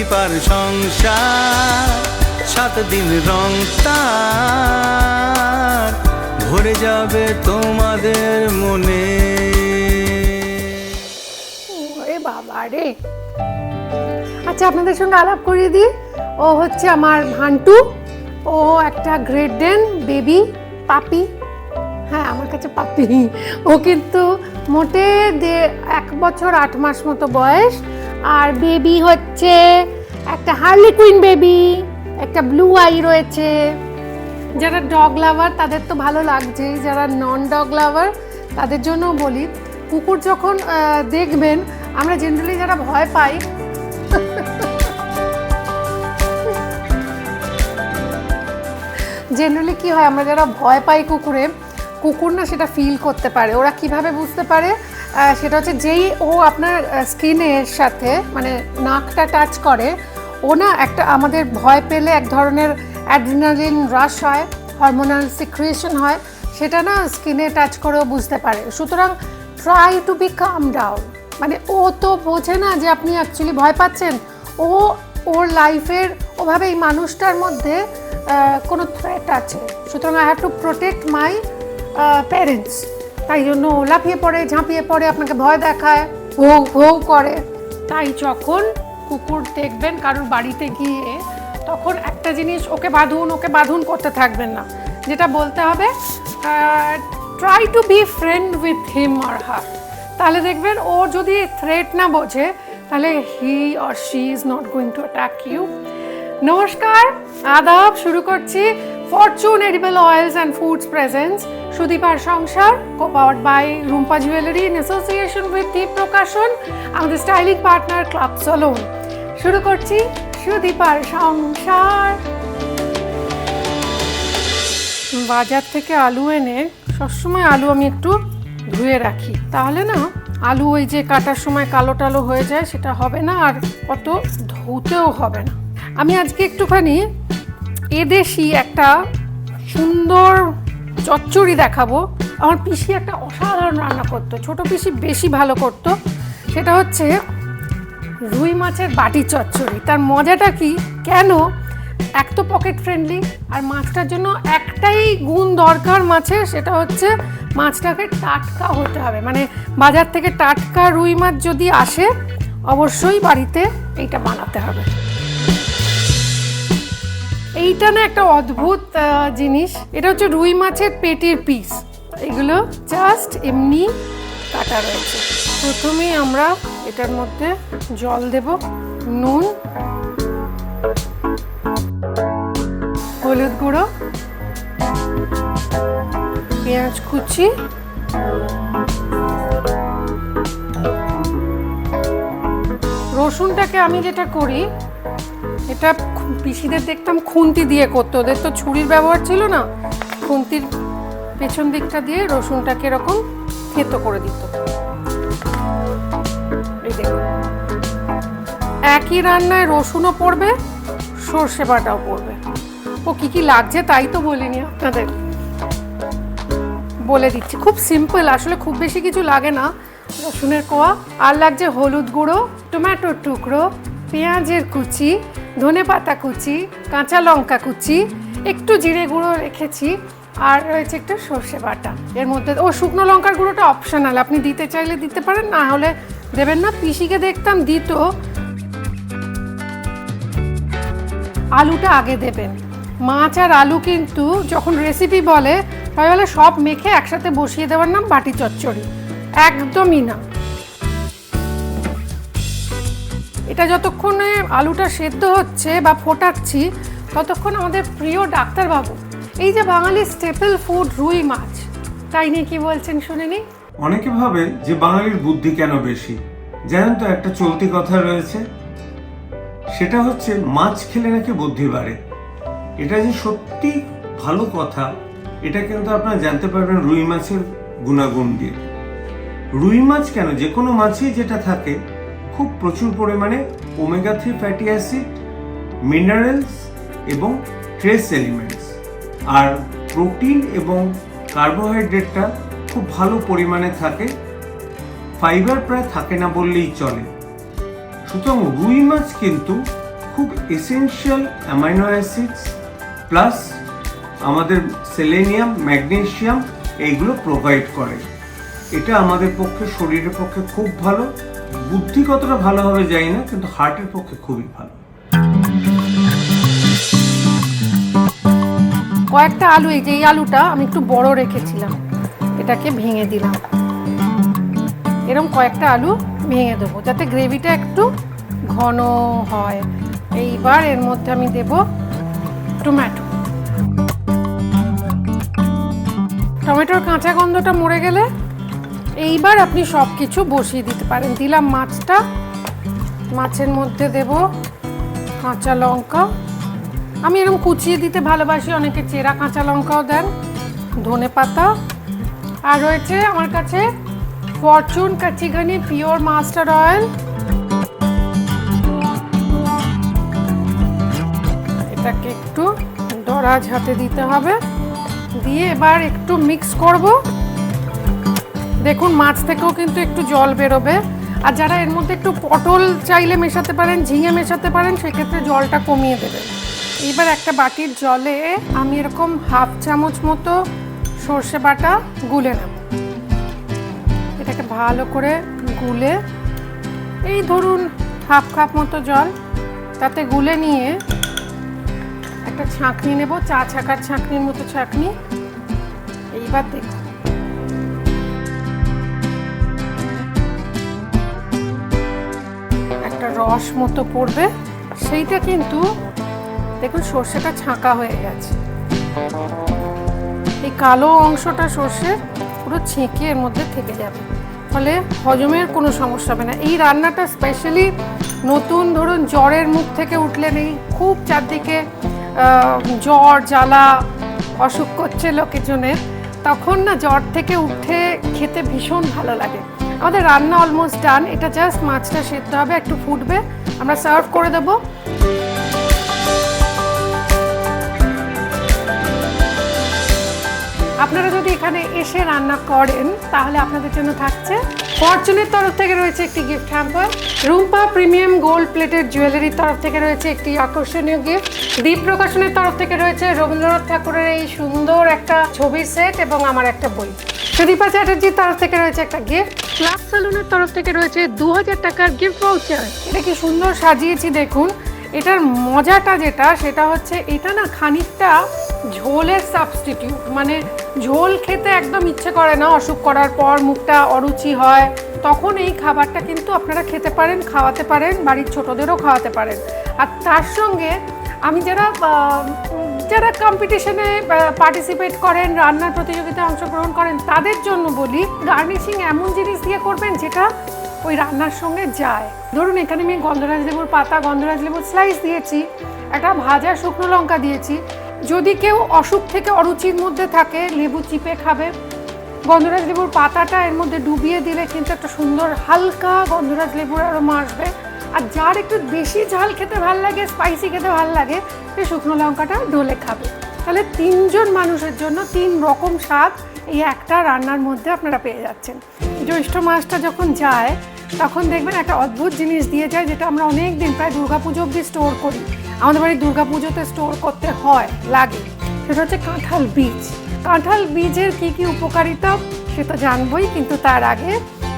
সুদীপার সংসার 7 দিন রং তার ভরে যাবে তোমাদের মনে। ওরে বাবা রে। আচ্ছা, আপনাদের সঙ্গে আলাপ করিয়ে দিই। ও হচ্ছে আমার ভান্টু। ও একটা গ্রেট ডেন বেবি পাপি। হ্যাঁ, আমার কাছে পাপি। ও কিন্তু মোটে 1 বছর 8 মাস মতো বয়স। আর বেবি হচ্ছে একটা হার্লি কুইন বেবি, একটা ব্লু আই রয়েছে। যারা ডগ লাভার তাদের তো ভালো লাগছেই, যারা নন ডগ লাভার তাদের জন্যও বলি, কুকুর যখন দেখবেন, আমরা জেনারেলি যারা ভয় পাই, জেনারেলি কি হয়, আমরা যারা ভয় পাই কুকুর না সেটা ফিল করতে পারে। ওরা কিভাবে বুঝতে পারে, সেটা হচ্ছে যেই ও আপনার স্কিনের সাথে মানে নাকটা টাচ করে, ও না একটা আমাদের ভয় পেলে এক ধরনের অ্যাড্রিনালিন রাশ হয়, হরমোনাল সিক্রিয়েশন হয়, সেটা না স্কিনে টাচ করেও বুঝতে পারে। সুতরাং try to be calm down. মানে ও তো বোঝে না যে আপনি অ্যাকচুয়ালি ভয় পাচ্ছেন। ওর লাইফের ওভাবে এই মানুষটার মধ্যে কোনো থ্রেট আছে, সুতরাং I have to protect my parents. তাই জন্য ও লাফিয়ে পড়ে, ঝাঁপিয়ে পড়ে, আপনাকে ভয় দেখায়, ভৌ ভৌ করে। তাই যখন কুকুর দেখবেন কারোর বাড়িতে গিয়ে, তখন একটা জিনিস, ওকে বাঁধুন করতে থাকবেন না। যেটা বলতে হবে, try to be friend with him or her. তাহলে দেখবেন ও যদি থ্রেট না বোঝে, তাহলে he or she is not going to attack you. নমস্কার, আদাব। শুরু করছি Fortune edible oils and foods presence সুদীপার সংসার, co-powered by Rumpa jewellery in association with Deep Prakashan, আমাদের স্টাইলিং পার্টনার ক্লাব সলোন। শুরু করছি সুদীপার সংসার। বাজার থেকে আলু এনে, সবসময় আলু আমি একটু ধুয়ে রাখি, তাহলে না আলু ওই যে কাটার সময় কালো টালো হয়ে যায়, সেটা হবে না, আর অত ধুতেও হবে না। আমি আজকে একটুখানি এদেশি একটা সুন্দর চচ্চড়ি দেখাবো। আমার পিসি একটা অসাধারণ রান্না করতো, ছোট পিসি বেশি ভালো করতো। সেটা হচ্ছে রুই মাছের বাটি চচ্চড়ি। তার মজাটা কি, কেন, এক তো পকেট ফ্রেন্ডলি, আর মাছটার জন্য একটাই গুণ দরকার মাছের, সেটা হচ্ছে মাছটাকে টাটকা হতে হবে। মানে বাজার থেকে টাটকা রুই মাছ যদি আসে, অবশ্যই বাড়িতে এইটা বানাতে হবে। এইটা না একটা অদ্ভুত জিনিস। এটা হচ্ছে রুই মাছের পেটির পিস। এগুলো জাস্ট এমনি কাটা রয়েছে। প্রথমেই আমরা এটার মধ্যে জল দেব, নুন, হলুদ গুঁড়ো, পেঁয়াজ কুচি, রসুনটাকে আমি যেটা করি, এটা পিসিদের দেখতাম খুন্তি দিয়ে করতো, ওদের তো ছুরির ব্যবহার ছিল না, খুন্তির পেছন দিকটা দিয়ে রসুনটাকে এরকম থেতো করে দিত। এই দেখুন, একই রান্নায় রসুনও পড়বে, সর্ষে বাটাও পড়বে। ও কি লাগছে তাই তো বলিনি আপনাদের, বলে দিচ্ছি। খুব সিম্পল, আসলে খুব বেশি কিছু লাগে না। রসুনের কোয়া, আর লাগছে হলুদ গুঁড়ো, টমেটোর টুকরো, পেঁয়াজের কুচি, ধনেপাতা কুচি, কাঁচা লঙ্কা কুচি, একটু জিরে গুঁড়ো রেখেছি, আর রয়েছে একটু সর্ষে বাটা। এর মধ্যে শুকনো লঙ্কার গুঁড়োটা অপশনাল, আপনি দিতে চাইলে দিতে পারেন, না হলে দেবেন না। পিসিকে দেখতাম দিত। আলুটা আগে দেবেন। মাছ আর আলু কিন্তু যখন রেসিপি বলে, তাহলে সব মেখে একসাথে বসিয়ে দেওয়ার নাম বাটি চচ্চড়ি, একদমই না। এটা যতক্ষণে আলুটা সেদ্ধ হচ্ছে বা ফোটাচ্ছি, ততক্ষণ আমাদের প্রিয় ডাক্তারবাবু, এই যে বাঙালির স্টেপল ফুড রুই মাছ, তাই নিয়ে কি বলছেন শুনে নি। অনেকে ভাবে যে বাঙালির বুদ্ধি কেন বেশি, জানেন তো একটা চলতি কথা রয়েছে, সেটা হচ্ছে মাছ খেলে নাকি বুদ্ধি বাড়ে। এটা যে সত্যি ভালো কথা, এটা কিন্তু আপনারা জানতে পারবেন রুই মাছের গুণাগুণ দিয়ে। রুই মাছ কেন, যে কোনো মাছই যেটা থাকে, খুব প্রচুর পরিমাণে ওমেগা 3 ফ্যাটি অ্যাসিড, মিনারেলস এবং ট্রেস এলিমেন্টস, আর প্রোটিন এবং কার্বোহাইড্রেটটা খুব ভালো পরিমাণে থাকে, ফাইবার প্রায় থাকে না বললেই চলে। সুতরাং রুই মাছ কিন্তু খুব এসেনশিয়াল অ্যামাইনো অ্যাসিডস প্লাস আমাদের সেলেনিয়াম, ম্যাগনেসিয়াম এইগুলো প্রোভাইড করে। এটা আমাদের পক্ষে, শরীরের পক্ষে খুব ভালো। বুদ্ধি কতটা ভালো হবে জানি না, কিন্তু হার্টের পক্ষে খুবই ভালো। কয়েকটা আলু, এই যে এই আলুটা আমি একটু বড় রেখেছিলাম, এটাকে ভেঙে দিলাম। এরকম কয়েকটা আলু ভেঙে দেবো যাতে গ্রেভিটা একটু ঘন হয়। এইবার এর মধ্যে আমি দেব টমেটো। টমেটোর কাঁচা গন্ধটা মরে গেলে এইবার আপনি সব কিছু বসিয়ে দিতে পারেন। দিলাম মাছটা, মাছের মধ্যে দেব কাঁচা লঙ্কা। আমি এরকম কুচিয়ে দিতে ভালোবাসি, অনেকে চেরা কাঁচা লঙ্কাও দেন। ধনে পাতা, আর রয়েছে আমার কাছে Fortune Kachchi Ghani pure mustard oil. এটাকে একটু দরাজ হাতে দিতে হবে, দিয়ে এবার একটু মিক্স করব। দেখুন মাছ থেকেও কিন্তু একটু জল বেরোবে, আর যারা এর মধ্যে একটু পটল চাইলে মেশাতে পারেন, ঝিঙে মেশাতে পারেন, সেক্ষেত্রে জলটা কমিয়ে দেবেন। এবার একটা বাটির জলে আমি এরকম হাফ চামচ মতো সর্ষে বাটা গুলে নেব। এটাকে ভালো করে গুলে, এই ধরুন হাফ কাপ মতো জল, তাতে গুলে নিয়ে একটা ছাঁকনি নেব, চা ছাঁকার ছাঁকনির মতো ছাঁকনি। এইবার দেখুন একটা রস মতো পড়বে, সেইটা কিন্তু দেখুন সর্ষেটা ছাঁকা হয়ে গেছে। এই কালো অংশটা সর্ষে পুরো ছেঁকে এর মধ্যে থেকে যাবে, ফলে হজমের কোনো সমস্যা হবে না। এই রান্নাটা স্পেশালি নতুন ধরুন জ্বরের মুখ থেকে উঠলেন, এই খুব চারদিকে জ্বর জ্বালা অসুখ করছে লোকজনের, তখন না জ্বর থেকে উঠে খেতে ভীষণ ভালো লাগে। আমাদের রান্না অলমোস্ট ডান, এটা জাস্ট মাছটা সেদ্ধ হবে, একটু ফুটবে, আমরা সার্ভ করে দেবো। আপনারা যদি এখানে এসে রান্না করেন তাহলে আপনাদের জন্য থাকছে ফরচুনের তরফ থেকে রয়েছে একটি gift hamper, Rumpa premium gold plated জুয়েলারির তরফ থেকে রয়েছে একটি আকর্ষণীয় গিফট, দীপ প্রকাশনের তরফ থেকে রয়েছে রবীন্দ্রনাথ ঠাকুরের এই সুন্দর একটা ছবির সেট এবং আমার একটা বই, সুদীপা চ্যাটার্জির তরফ থেকে রয়েছে একটা গিফট, ক্লাব সালুনের তরফ থেকে রয়েছে 2000 টাকার গিফট ভাউচার। এটা কি সুন্দর সাজিয়েছি দেখুন। এটার মজাটা যেটা সেটা হচ্ছে এটা না খানিকটা ঝোলের সাবস্টিটিউট, মানে ঝোল খেতে একদম ইচ্ছে করে না, অসুখ করার পর মুখটা অরুচি হয়, তখন এই খাবারটা কিন্তু আপনারা খেতে পারেন, খাওয়াতে পারেন, বাড়ির ছোটদেরও খাওয়াতে পারেন। আর তার সঙ্গে আমি যারা কম্পিটিশনে পার্টিসিপেট করেন, রান্নার প্রতিযোগিতায় অংশগ্রহণ করেন, তাদের জন্য বলি গার্নিশিং এমন জিনিস দিয়ে করবেন যেটা ওই রান্নার সঙ্গে যায়। ধরুন এখানে আমি গন্ধরাজ লেবুর পাতা, গন্ধরাজ লেবুর স্লাইস দিয়েছি, একটা ভাজা শুকনো লঙ্কা দিয়েছি। যদি কেউ অসুখ থেকে অরুচির মধ্যে থাকে, লেবু চিপে খাবে, গন্ধরাজ লেবুর পাতাটা এর মধ্যে ডুবিয়ে দিলে কিন্তু একটা সুন্দর হালকা গন্ধরাজ লেবুর আরোমা আসবে। আর যার একটু বেশি ঝাল খেতে ভাল লাগে, স্পাইসি খেতে ভাল লাগে, সে শুকনো লঙ্কাটা ডলে খাবে। তাহলে 3 জন মানুষের জন্য 3 রকম স্বাদ এই একটা রান্নার মধ্যে আপনারা পেয়ে যাচ্ছেন। জ্যৈষ্ঠ মাসটা যখন যায় তখন দেখবেন একটা অদ্ভুত জিনিস দিয়ে যায়, যেটা আমরা অনেক দিন প্রায় দুর্গাপুজো অবধি স্টোর করি, আমাদের বাড়ি দুর্গাপুজোতে স্টোর করতে হয়, লাগে। সেটা হচ্ছে কাঁঠাল বীজ। কাঁঠাল বীজের কী কী উপকারিতা সেটা জানবই, কিন্তু তার আগে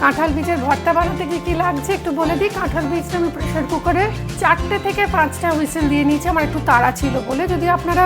কাঁঠাল বীজের ভর্তা বানাতে কী কী লাগছে একটু বলে দিই। কাঁঠাল বীজটা আমি প্রেশার কুকারে 4 থেকে 5টা হুইসেল দিয়ে নিয়েছি, আমার একটু তাড়া ছিল বলে। যদি আপনারা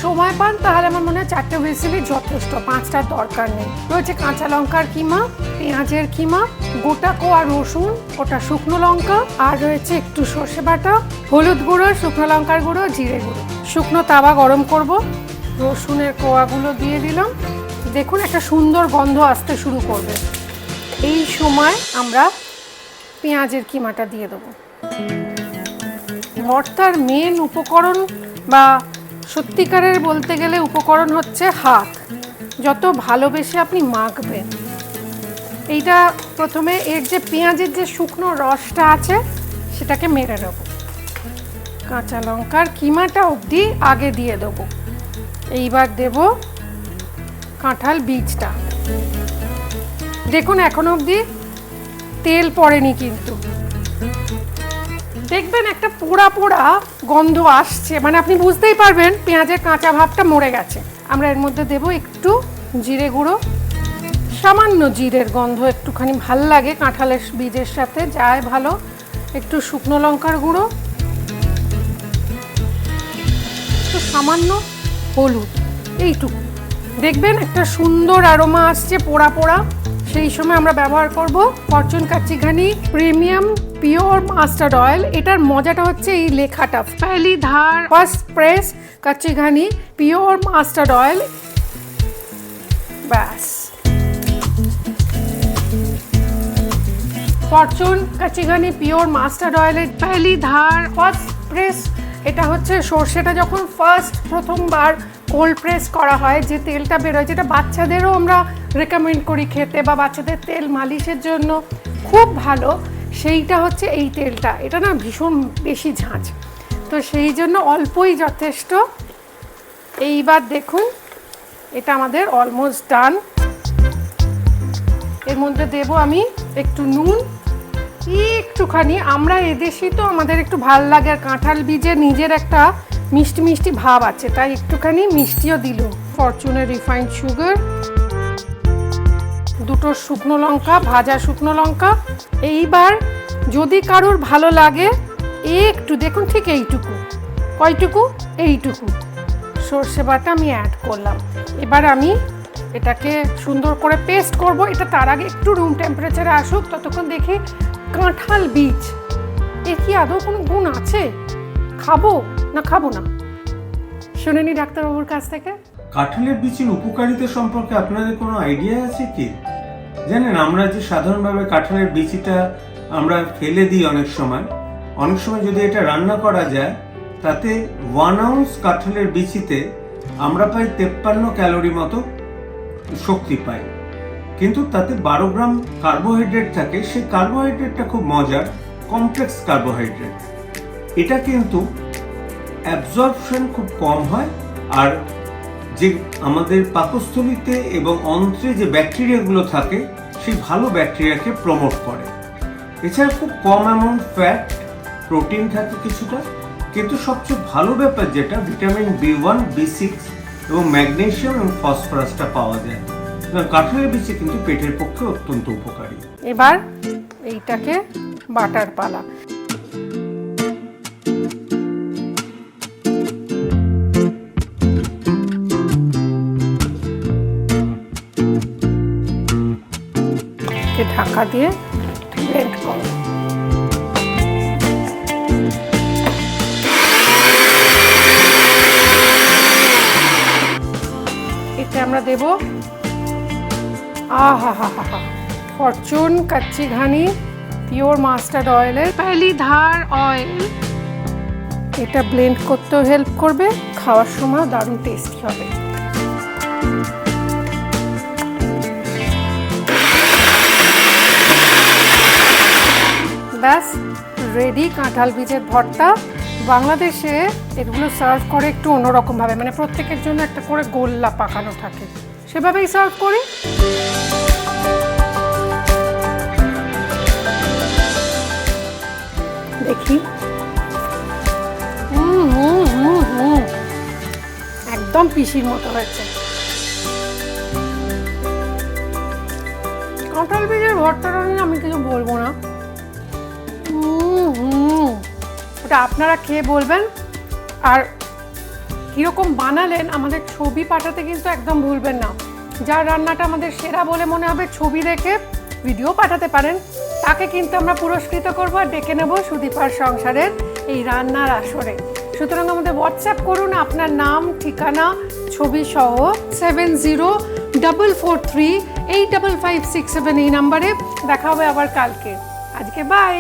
সময় পান তাহলে আমার মনে হয় 4টে হুইসেলই যথেষ্ট, 5টার দরকার নেই। রয়েছে কাঁচা লঙ্কার কিমা, পেঁয়াজের কিমা, গোটা কোয়া রসুন, ওটা শুকনো লঙ্কা, আর রয়েছে একটু সর্ষে বাটা, হলুদ গুঁড়ো, শুকনো লঙ্কার গুঁড়ো, জিরে গুঁড়ো। শুকনো তাওয়া গরম করব, রসুনের কোয়াগুলো দিয়ে দিলাম। দেখুন একটা সুন্দর গন্ধ আসতে শুরু করবে। এই সময় আমরা পেঁয়াজের কিমাটা দিয়ে দেবো। ভর্তার মেন উপকরণ বা সত্যিকারের বলতে গেলে উপকরণ হচ্ছে হাত। যত ভালোবেসে আপনি মাখবেন, এইটা প্রথমে এর যে পেঁয়াজের যে শুকনো রসটা আছে সেটাকে মেরে দেবো। কাঁচা লঙ্কার কিমাটা অবধি আগে দিয়ে দেবো। এইবার দেব কাঁঠাল বীজটা। দেখুন এখনো অবধি তেল পড়েনি, কিন্তু দেখবেন একটা পোড়া পোড়া গন্ধ আসছে, মানে আপনি বুঝতেই পারবেন পেঁয়াজের কাঁচা ভাবটা মরে গেছে। আমরা এর মধ্যে দেব একটু জিরে গুঁড়ো, সামান্য জিরের গন্ধ একটুখানি ভাল লাগে কাঁঠালের বীজের সাথে, যায় ভালো। একটু শুকনো লঙ্কার গুঁড়ো, একটু সামান্য হলুদ, এইটুকু। দেখবেন একটা সুন্দর অ্যারোমা আসছে পোড়া পোড়া। সেই সময় আমরা ব্যবহার করব ফরচুন কাচ্চি ঘানি প্রিমিয়াম পিওর মাস্টার্ড অয়েল। এটার মজাটা হচ্ছে এই লেখাটা, পহলি ধার ফার্স্ট প্রেস কাচ্চি ঘানি পিওর মাস্টার্ড অয়েল। ব্যাস, ফরচুন কাচ্চি ঘানি পিওর মাস্টার্ড অয়েলের পহলি ধার ফার্স্ট প্রেস। এটা হচ্ছে সর্ষেটা যখন প্রথমবার কোল্ড প্রেস করা হয়, যে তেলটা বেরোয়, যেটা বাচ্চাদেরও আমরা রেকমেন্ড করি খেতে, বা বাচ্চাদের তেল মালিশের জন্য খুব ভালো, সেইটা হচ্ছে এই তেলটা। এটা না ভীষণ বেশি ঝাঁঝ, তো সেই জন্য অল্পই যথেষ্ট। এইবার দেখুন এটা আমাদের অলমোস্ট ডান। এর মধ্যে দেব আমি একটু নুন, একটুখানি, আমরা এদেশি তো আমাদের একটু ভাল লাগে, আর কাঁঠাল বীজের নিজের একটা মিষ্টি মিষ্টি ভাব আছে, তাই একটুখানি মিষ্টিও দিল। ফরচুনের রিফাইন্ড সুগার, দুটো শুকনো লঙ্কা, ভাজা শুকনো লঙ্কা। এইবার যদি কারোর ভালো লাগে একটু, দেখুন ঠিক এইটুকু, কয়টুকু, এইটুকু সর্ষে বাটা আমি অ্যাড করলাম। এবার আমি এটাকে সুন্দর করে পেস্ট করব। এটা তার আগে একটু রুম টেম্পারেচারে আসুক, ততক্ষণ দেখি কাঁঠাল বীজ এর কি আদৌ কোনো গুণ আছে, খাবো না খাবো না, শুনে নি ডাক্তারবাবুর কাছ থেকে। কাঁঠালের বীজের উপকারিতা সম্পর্কে আপনাদের কোনো আইডিয়া আছে কি? জানেন, আমরা যে সাধারণভাবে কাঁঠালের বীজটা আমরা ফেলে দিই অনেক সময় যদি এটা রান্না করা যায়, তাতে 1 আউন্স কাঁঠালের বীচিতে আমরা পাই 53 ক্যালোরি মতো শক্তি পাই, কিন্তু তাতে 12 গ্রাম কার্বোহাইড্রেট থাকে। সেই কার্বোহাইড্রেটটা খুব মজার, কমপ্লেক্স কার্বোহাইড্রেট। এটা কিন্তু অ্যাবজর্পশন খুব কম হয়, আর যে আমাদের পাকস্থলীতে এবং অন্ত্রে যে ব্যাকটেরিয়াগুলো থাকে সেই ভালো ব্যাকটেরিয়াকে প্রমোট করে। এছাড়া খুব কম অ্যামাউন্ট ফ্যাট, প্রোটিন থাকে কিছুটা, কিন্তু সবচেয়ে ভালো ব্যাপার যেটা, ভিটামিন B1, B6 এবং ম্যাগনেসিয়াম এবং ফসফরাসটা পাওয়া যায়। কাঁঠালের বীজ কিন্তু পেটের পক্ষে অত্যন্ত উপকারী। এবার এইটাকে বাটার পালা। ঢাকা দিয়ে ব্লেন্ড করো। এতে আমরা দেব ফরচুন কাচ্চি ঘানি পিওর মাস্টার্ড অয়েলের পহলি ধার অয়েল। এটা ব্লেন্ড করতেও হেল্প করবে, খাওয়ার সময় দারুণ টেস্টি হবে। ব্যাস রেডি কাঁঠাল বীজের ভর্তা। বাংলাদেশে এগুলো সার্ভ করে একটু অন্যরকমভাবে, মানে প্রত্যেকের জন্য একটা করে গোল্লা পাকানো থাকে, সেভাবেই সার্ভ করি। দেখি, একদম পিসির মতো হয়েছে। কাঁঠাল বীজের ভর্তাটা নিয়ে আমি কিছু বলবো না, ওটা আপনারা খেয়ে বলবেন। আর কীরকম বানালেন আমাদের ছবি পাঠাতে কিন্তু একদম ভুলবেন না। যার রান্নাটা আমাদের সেরা বলে মনে হবে ছবি দেখে ভিডিও পাঠাতে পারেন, তাকে কিন্তু আমরা পুরস্কৃত করবো আর ডেকে নেব সুদীপার সংসারের এই রান্নার আসরে। সুতরাং আমাদের হোয়াটসঅ্যাপ করুন আপনার নাম, ঠিকানা, ছবি সহ 7044385567 এই নাম্বারে। দেখা হবে আবার কালকে। আজকে বাই।